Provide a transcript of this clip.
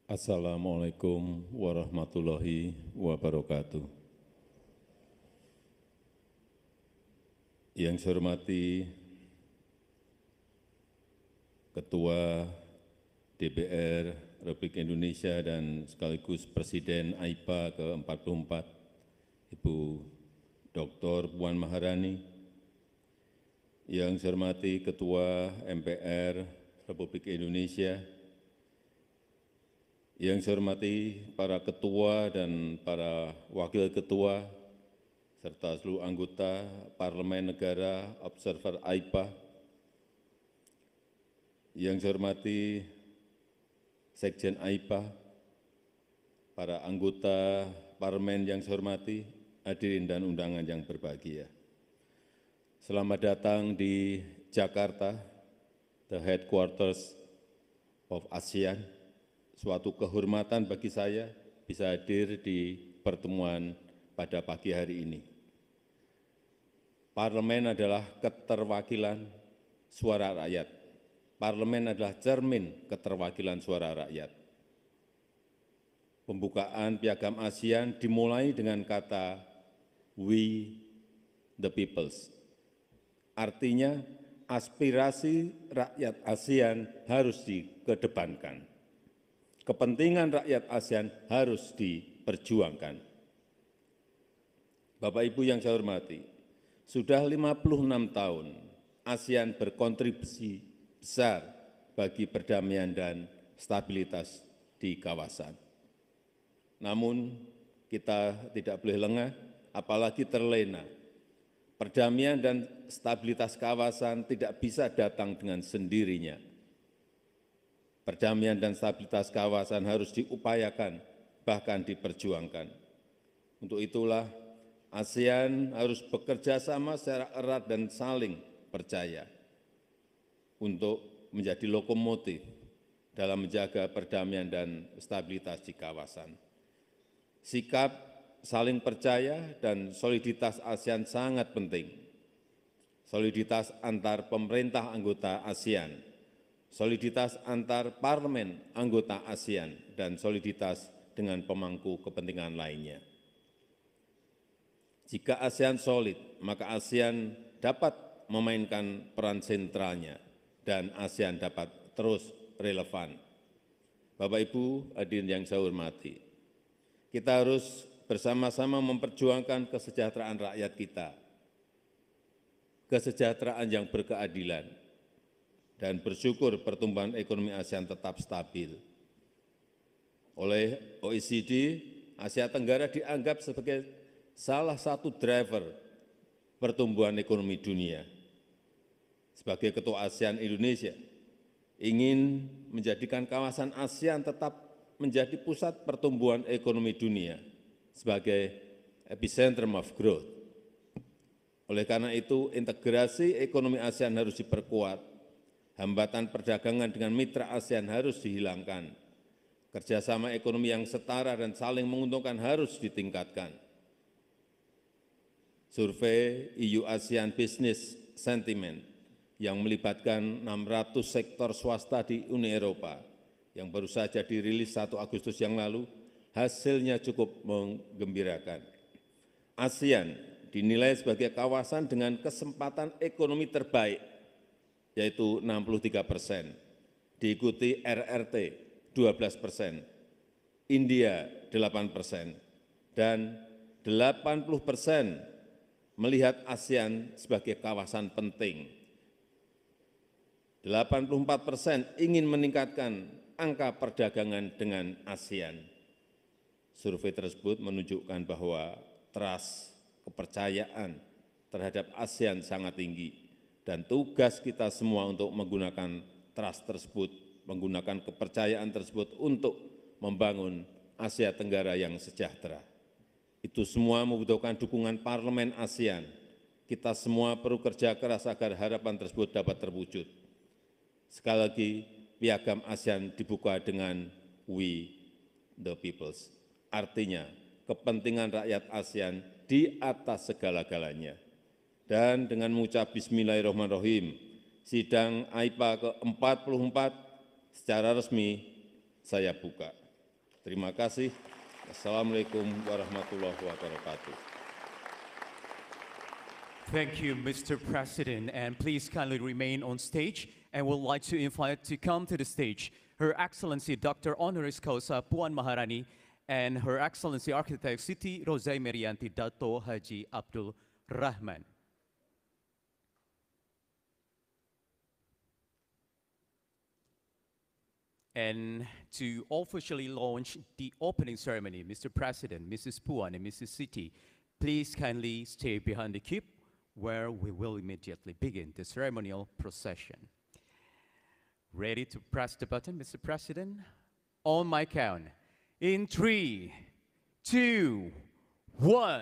Assalamualaikum warahmatullahi wabarakatuh. Yang saya hormati Ketua DPR Republik Indonesia dan sekaligus Presiden AIPA ke-44, Ibu Dr. Puan Maharani. Yang saya hormati Ketua MPR Republik Indonesia. Yang saya hormati para ketua dan para wakil ketua, serta seluruh anggota Parlemen Negara Observer AIPA. Yang saya hormati Sekjen AIPA, para anggota Parlemen yang saya hormati, hadirin dan undangan yang berbahagia. Selamat datang di Jakarta, the headquarters of ASEAN. Suatu kehormatan bagi saya bisa hadir di pertemuan pada pagi hari ini. Parlemen adalah keterwakilan suara rakyat. Parlemen adalah cermin keterwakilan suara rakyat. Pembukaan Piagam ASEAN dimulai dengan kata "We the peoples". Artinya aspirasi rakyat ASEAN harus dikedepankan. Kepentingan rakyat ASEAN harus diperjuangkan. Bapak Ibu yang saya hormati, sudah 56 tahun ASEAN berkontribusi besar bagi perdamaian dan stabilitas di kawasan. Namun kita tidak boleh lengah, apalagi terlena. Perdamaian dan stabilitas kawasan tidak bisa datang dengan sendirinya. Perdamaian dan stabilitas kawasan harus diupayakan, bahkan diperjuangkan. Untuk itulah ASEAN harus bekerja sama secara erat dan saling percaya untuk menjadi lokomotif dalam menjaga perdamaian dan stabilitas di kawasan. Sikap saling percaya dan soliditas ASEAN sangat penting. Soliditas antar pemerintah anggota ASEAN, soliditas antar parlemen anggota ASEAN, dan soliditas dengan pemangku kepentingan lainnya. Jika ASEAN solid, maka ASEAN dapat memainkan peran sentralnya dan ASEAN dapat terus relevan. Bapak Ibu hadirin yang saya hormati, kita harus bersama-sama memperjuangkan kesejahteraan rakyat kita, kesejahteraan yang berkeadilan, dan bersyukur pertumbuhan ekonomi ASEAN tetap stabil. Oleh OECD, Asia Tenggara dianggap sebagai salah satu driver pertumbuhan ekonomi dunia. Sebagai Ketua ASEAN Indonesia, ingin menjadikan kawasan ASEAN tetap menjadi pusat pertumbuhan ekonomi dunia sebagai epicentrum of growth. Oleh karena itu, integrasi ekonomi ASEAN harus diperkuat, hambatan perdagangan dengan mitra ASEAN harus dihilangkan, kerjasama ekonomi yang setara dan saling menguntungkan harus ditingkatkan. Survei EU ASEAN Business Sentiment yang melibatkan 600 sektor swasta di Uni Eropa yang baru saja dirilis 1 Agustus yang lalu, hasilnya cukup menggembirakan. ASEAN dinilai sebagai kawasan dengan kesempatan ekonomi terbaik, yaitu 63%, diikuti RRT 12%, India 8%, dan 80% melihat ASEAN sebagai kawasan penting. 84% ingin meningkatkan angka perdagangan dengan ASEAN. Survei tersebut menunjukkan bahwa trust, kepercayaan terhadap ASEAN sangat tinggi, dan tugas kita semua untuk menggunakan trust tersebut, menggunakan kepercayaan tersebut untuk membangun Asia Tenggara yang sejahtera. Itu semua membutuhkan dukungan Parlemen ASEAN. Kita semua perlu kerja keras agar harapan tersebut dapat terwujud. Sekali lagi, Piagam ASEAN dibuka dengan "We the peoples". Artinya, kepentingan rakyat ASEAN di atas segala-galanya. Dan dengan mengucap Bismillahirrahmanirrahim, sidang AIPA ke-44 secara resmi saya buka. Terima kasih. Assalamualaikum warahmatullahi wabarakatuh. Thank you, Mr. President, and please kindly remain on stage, and would like to invite to come to the stage Her Excellency Dr. Honoris Causa Puan Maharani and Her Excellency Architect Siti Rozai Merianti Dato Haji Abdul Rahman. And to officially launch the opening ceremony, Mr. President, Mrs. Puan, and Mrs. Siti, please kindly stay behind the keep where we will immediately begin the ceremonial procession. Ready to press the button, Mr. President? On my count. In 3, 2, 1.